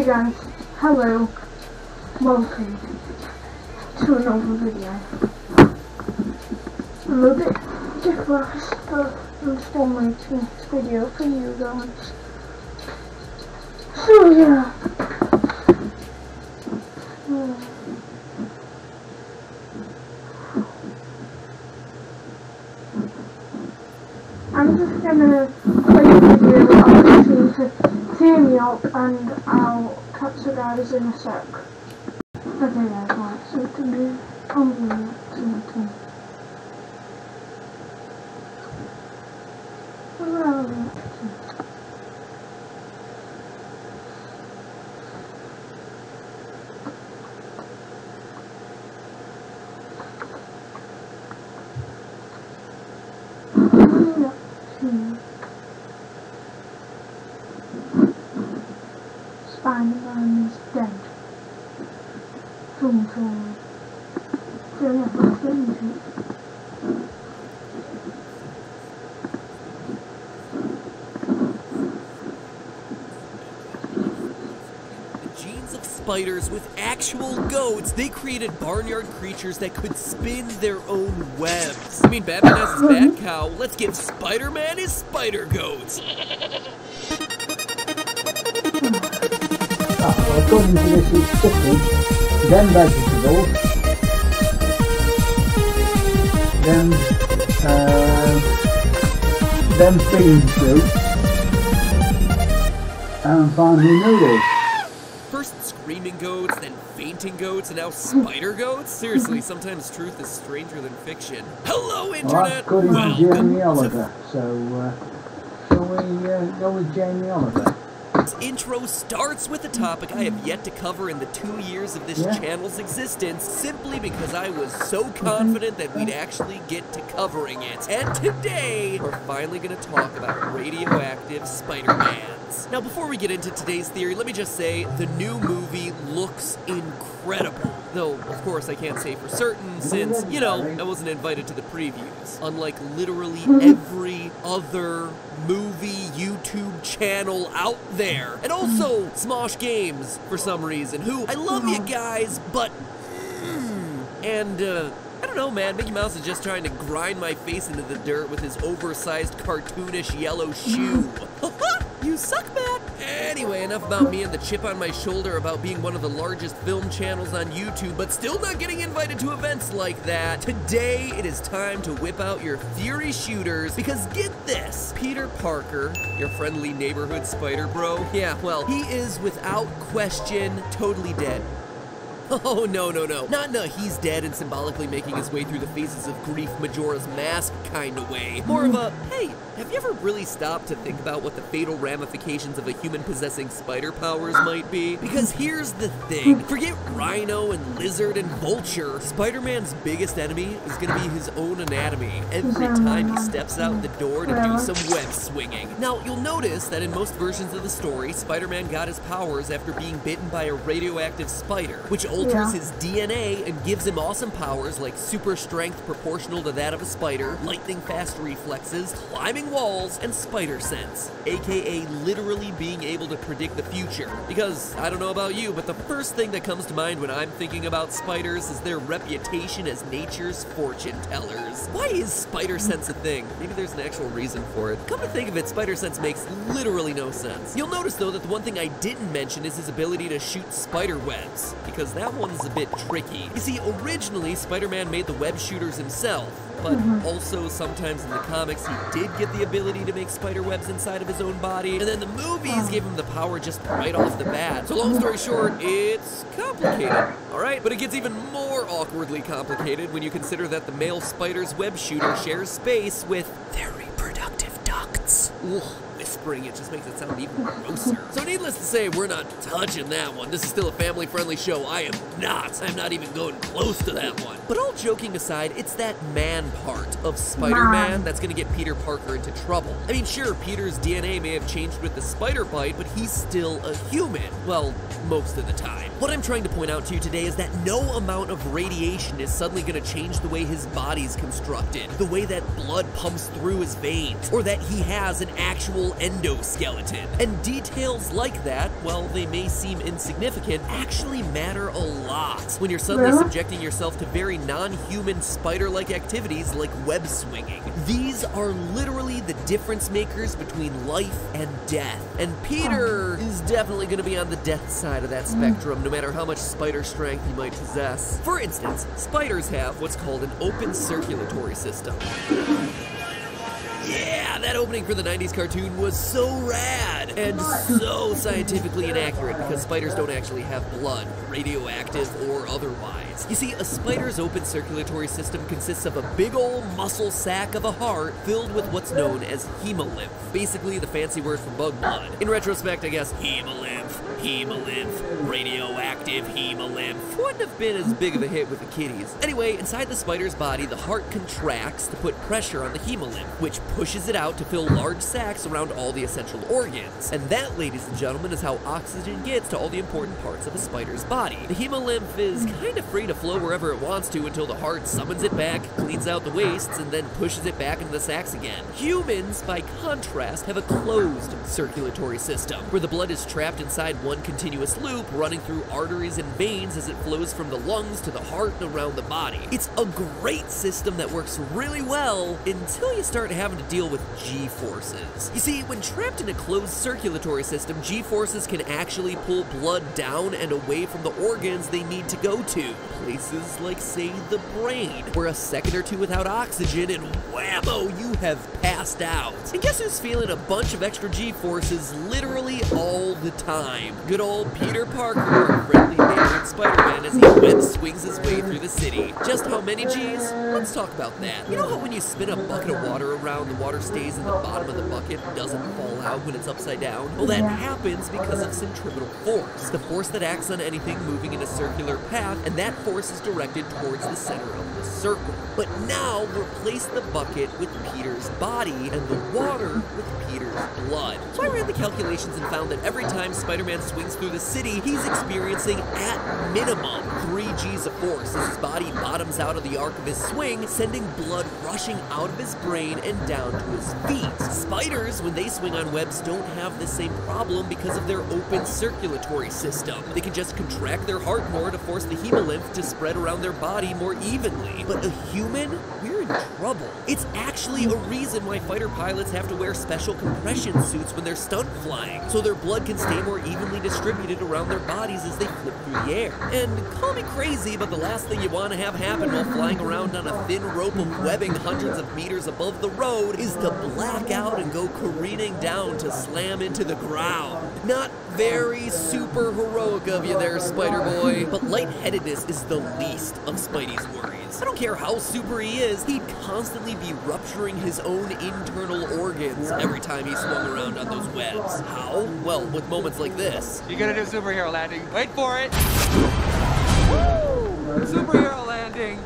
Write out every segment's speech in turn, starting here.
guys, hello, welcome to another video. I'm a bit depressed, but I'm still making this video for you guys. So yeah. I'm just gonna play a video of you to hear me out, and I'll catch you guys in a sec. Okay guys, right, so to be on the something. Spider-Man is dead. So yeah, let's get into it. The genes of spiders with actual goats, they created barnyard creatures that could spin their own webs. I mean, Batman has his bat cow, let's give Spider-Man his spider goats. According to this, it's chicken, then vegetables, then bean soup, and finally noodles. First screaming goats, then fainting goats, and now spider goats? Seriously, sometimes truth is stranger than fiction. Hello, Internet! Well, that's according to Jamie Oliver, so shall we go with Jamie Oliver? This intro starts with a topic I have yet to cover in the 2 years of this channel's existence, simply because I was so confident that we'd actually get to covering it. And today, we're finally going to talk about radioactive Spider-Mans. Now, before we get into today's theory, let me just say, the new movie looks incredible. Though, of course, I can't say for certain, since, you know, I wasn't invited to the previews. Unlike literally every other movie YouTube channel out there. And also, Smosh Games, for some reason, who, I love you guys, but, and, I don't know, man, Mickey Mouse is just trying to grind my face into the dirt with his oversized, cartoonish yellow shoe. You suck, Matt! Anyway, enough about me and the chip on my shoulder about being one of the largest film channels on YouTube, but still not getting invited to events like that. Today, it is time to whip out your theory shooters, because get this, Peter Parker, your friendly neighborhood spider bro, yeah, well, he is without question totally dead. Oh, no. Not in a he's dead and symbolically making his way through the phases of grief Majora's Mask kind of way. More of a, hey, have you ever really stopped to think about what the fatal ramifications of a human possessing spider powers might be? Because here's the thing, forget Rhino and Lizard and Vulture, Spider-Man's biggest enemy is gonna be his own anatomy every time he steps out the door to do some web swinging. Now, you'll notice that in most versions of the story, Spider-Man got his powers after being bitten by a radioactive spider, which alters his DNA and gives him awesome powers like super strength proportional to that of a spider, lightning fast reflexes, climbing walls, and spider sense, aka literally being able to predict the future. Because, I don't know about you, but the first thing that comes to mind when I'm thinking about spiders is their reputation as nature's fortune tellers. Why is spider sense a thing? Maybe there's an actual reason for it. Come to think of it, spider sense makes literally no sense. You'll notice though that the one thing I didn't mention is his ability to shoot spider webs, because that one's a bit tricky. You see, originally Spider-Man made the web shooters himself, but also sometimes in the comics he did get the ability to make spider webs inside of his own body, and then the movies gave him the power just right off the bat. So long story short, it's complicated. Alright, but it gets even more awkwardly complicated when you consider that the male spider's web shooter shares space with their reproductive ducts. Ugh. Whispering it just makes it sound even grosser. So needless to say, we're not touching that one. This is still a family-friendly show. I'm not even going close to that one. But all joking aside, it's that man part of Spider-Man that's gonna get Peter Parker into trouble. I mean, sure, Peter's DNA may have changed with the spider bite, but he's still a human. Well, most of the time. What I'm trying to point out to you today is that no amount of radiation is suddenly going to change the way his body's constructed, the way that blood pumps through his veins, or that he has an actual endoskeleton. And details like that, while they may seem insignificant, actually matter a lot when you're suddenly subjecting yourself to very non-human spider-like activities like web swinging. These are literally the difference makers between life and death. And Peter is definitely going to be on the death side of that spectrum, no matter how much spider strength he might possess. For instance, spiders have what's called an open circulatory system. Yeah, that opening for the 90s cartoon was so rad and so scientifically inaccurate because spiders don't actually have blood, radioactive or otherwise. You see, a spider's open circulatory system consists of a big old muscle sac of a heart filled with what's known as hemolymph, basically the fancy word for bug blood. In retrospect, I guess hemolymph, radioactive hemolymph wouldn't have been as big of a hit with the kiddies. Anyway, inside the spider's body, the heart contracts to put pressure on the hemolymph, which pushes it out to fill large sacs around all the essential organs. And that, ladies and gentlemen, is how oxygen gets to all the important parts of a spider's body. The hemolymph is kind of free to flow wherever it wants to until the heart summons it back, cleans out the wastes, and then pushes it back into the sacs again. Humans, by contrast, have a closed circulatory system, where the blood is trapped inside one continuous loop, running through arteries and veins as it flows from the lungs to the heart and around the body. It's a great system that works really well until you start having to deal with G-forces. You see, when trapped in a closed circulatory system, G-forces can actually pull blood down and away from the organs they need to go to. Places like, say, the brain, where a second or two without oxygen and whammo, you have passed out. And guess who's feeling a bunch of extra G-forces literally all the time? Good old Peter Parker, our friendly neighborhood Spider-Man, as he web swings his way through the city. Just how many G's? Let's talk about that. You know how when you spin a bucket of water around, the water stays in the bottom of the bucket and doesn't fall out when it's upside down? Well, that happens because of centripetal force, the force that acts on anything moving in a circular path, and that force is directed towards the center of the circle. But now, replace the bucket with Peter's body and the water with Peter's blood. So I ran the calculations and found that every time Spider-Man swings through the city, he's experiencing, at minimum, 3 G's of force as his body bottoms out of the arc of his swing, sending blood rushing out of his brain and down to his feet. Spiders, when they swing on webs, don't have the same problem because of their open circulatory system. They can just contract their heart more to force the hemolymph to spread around their body more evenly. But a human? We're in trouble. It's actually a reason why fighter pilots have to wear special compression suits when they're stunt flying, so their blood can stay more evenly distributed around their bodies as they flip through the air. And call me crazy, but the last thing you want to have happen while flying around on a thin rope of webbing hundreds of meters above the road is to black out and go careening down to slam into the ground. Not very super heroic of you there, Spider-Boy, but lightheadedness is the least of Spidey's worries. I don't care how super he is, he'd constantly be rupturing his own internal organs every time he swung around on those webs. How? Well, with moments like this. You're gonna do superhero landing. Wait for it! Woo! Superhero landing!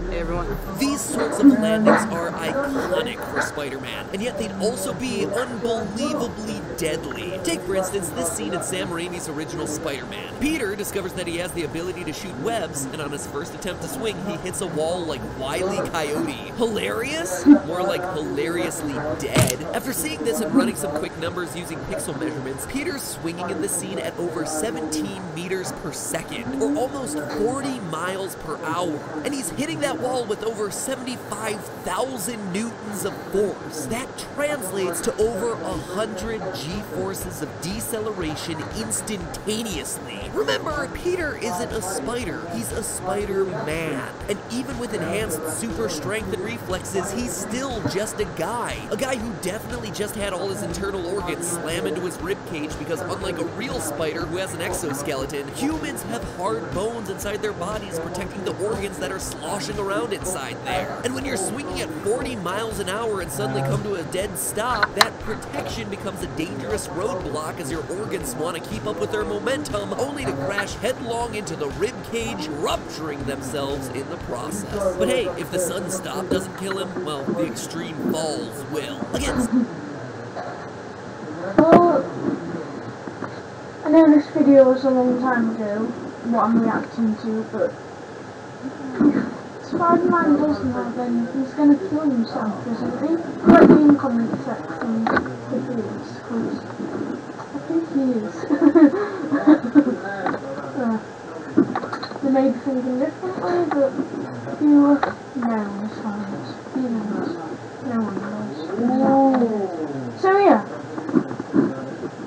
Hey everyone. These sorts of landings are iconic for Spider-Man, and yet they'd also be unbelievably deadly. Take, for instance, this scene in Sam Raimi's original Spider-Man. Peter discovers that he has the ability to shoot webs, and on his first attempt to swing, he hits a wall like Wile E. Coyote. Hilarious? More like hilariously dead. After seeing this and running some quick numbers using pixel measurements, Peter's swinging in the scene at over 17 meters per second, or almost 40 miles per hour, and he's hitting that wall with over 75,000 newtons of force. That translates to over 100 G-forces of deceleration instantaneously. Remember, Peter isn't a spider, he's a Spider-Man. And even with enhanced super strength and reflexes, he's still just a guy. A guy who definitely just had all his internal organs slam into his ribcage because unlike a real spider who has an exoskeleton, humans have hard bones inside their bodies protecting the organs that are sloshing around inside there. And when you're swinging at 40 miles an hour and suddenly come to a dead stop, that protection becomes a dangerous roadblock as your organs want to keep up with their momentum, only to crash headlong into the rib cage, rupturing themselves in the process. But hey, if the sudden stop doesn't kill him, well, the extreme falls will. Again, I know this video was a long time ago, what I'm reacting to, but if Spider-Man doesn't have then he's going to kill himself, isn't he? Put in the comment section if he is, because I think he is. They may be thinking differently, but you know this one. He knows. No one knows. So yeah.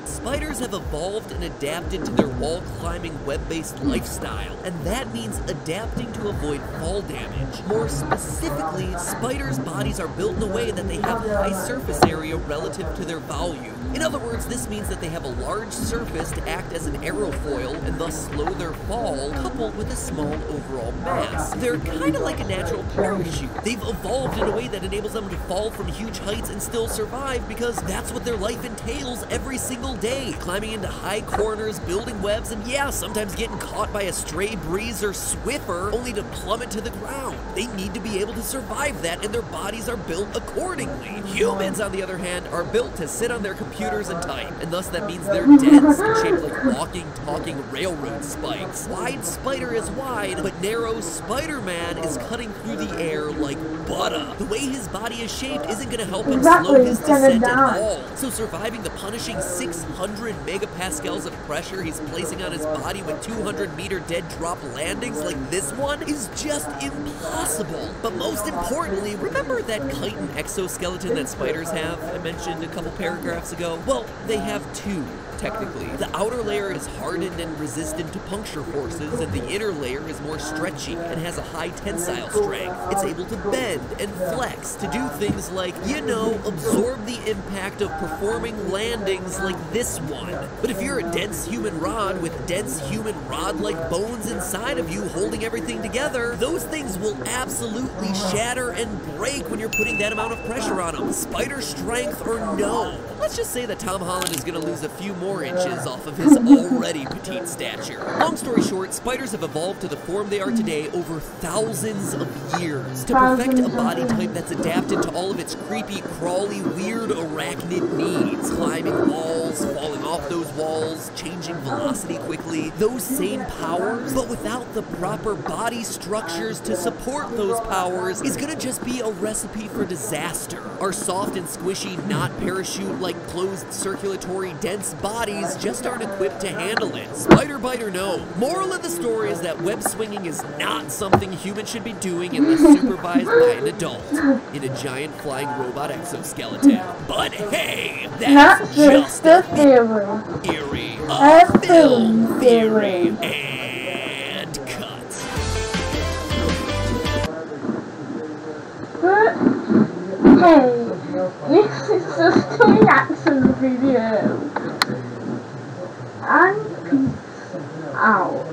Spiders have evolved and adapted to their wall-climbing, web-based lifestyle, and that means adapting to avoid fall damage. More specifically, spiders' bodies are built in a way that they have high surface area relative to their volume. In other words, this means that they have a large surface to act as an aerofoil and thus slow their fall, coupled with a small overall mass. They're kind of like a natural parachute. They've evolved in a way that enables them to fall from huge heights and still survive because that's what their life entails every single day. Climbing into high corners, building webs, and yeah, sometimes getting caught by a stray breeze or Swiffer only to plummet to the ground. They need to be able to survive that, and their bodies are built accordingly. Humans, on the other hand, are built to sit on their computers and type, and thus that means they're dense and shaped like walking, talking railroad spikes. Wide spider is wide, but narrow Spider-Man is cutting through the air like butter. The way his body is shaped isn't going to help him slow his descent at all, so surviving the punishing 600 megapascals of pressure he's placing on his body with 200-meter dead drop landings like this one is just impossible. But most importantly, remember that chitin exoskeleton that spiders have I mentioned a couple paragraphs ago? Well, they have two. Technically. The outer layer is hardened and resistant to puncture forces, and the inner layer is more stretchy and has a high tensile strength. It's able to bend and flex to do things like, you know, absorb the impact of performing landings like this one. But if you're a dense human rod with dense human rod-like bones inside of you holding everything together, those things will absolutely shatter and break when you're putting that amount of pressure on them. Spider strength or no. Let's just say that Tom Holland is going to lose a few more inches off of his already petite stature. Long story short, spiders have evolved to the form they are today over thousands of years to perfect a body type that's adapted to all of its creepy, crawly, weird arachnid needs. Climbing walls, falling off those walls, changing velocity quickly. Those same powers, but without the proper body structures to support those powers, is gonna just be a recipe for disaster. Our soft and squishy, not parachute-like closed circulatory dense bodies just aren't equipped to handle it. Spider bite or no. Moral of the story is that web swinging is not something humans should be doing unless supervised by an adult in a giant flying robot exoskeleton. But hey, that's just a theory of film theory and cut. But hey, this is just a reaction video. And peace out.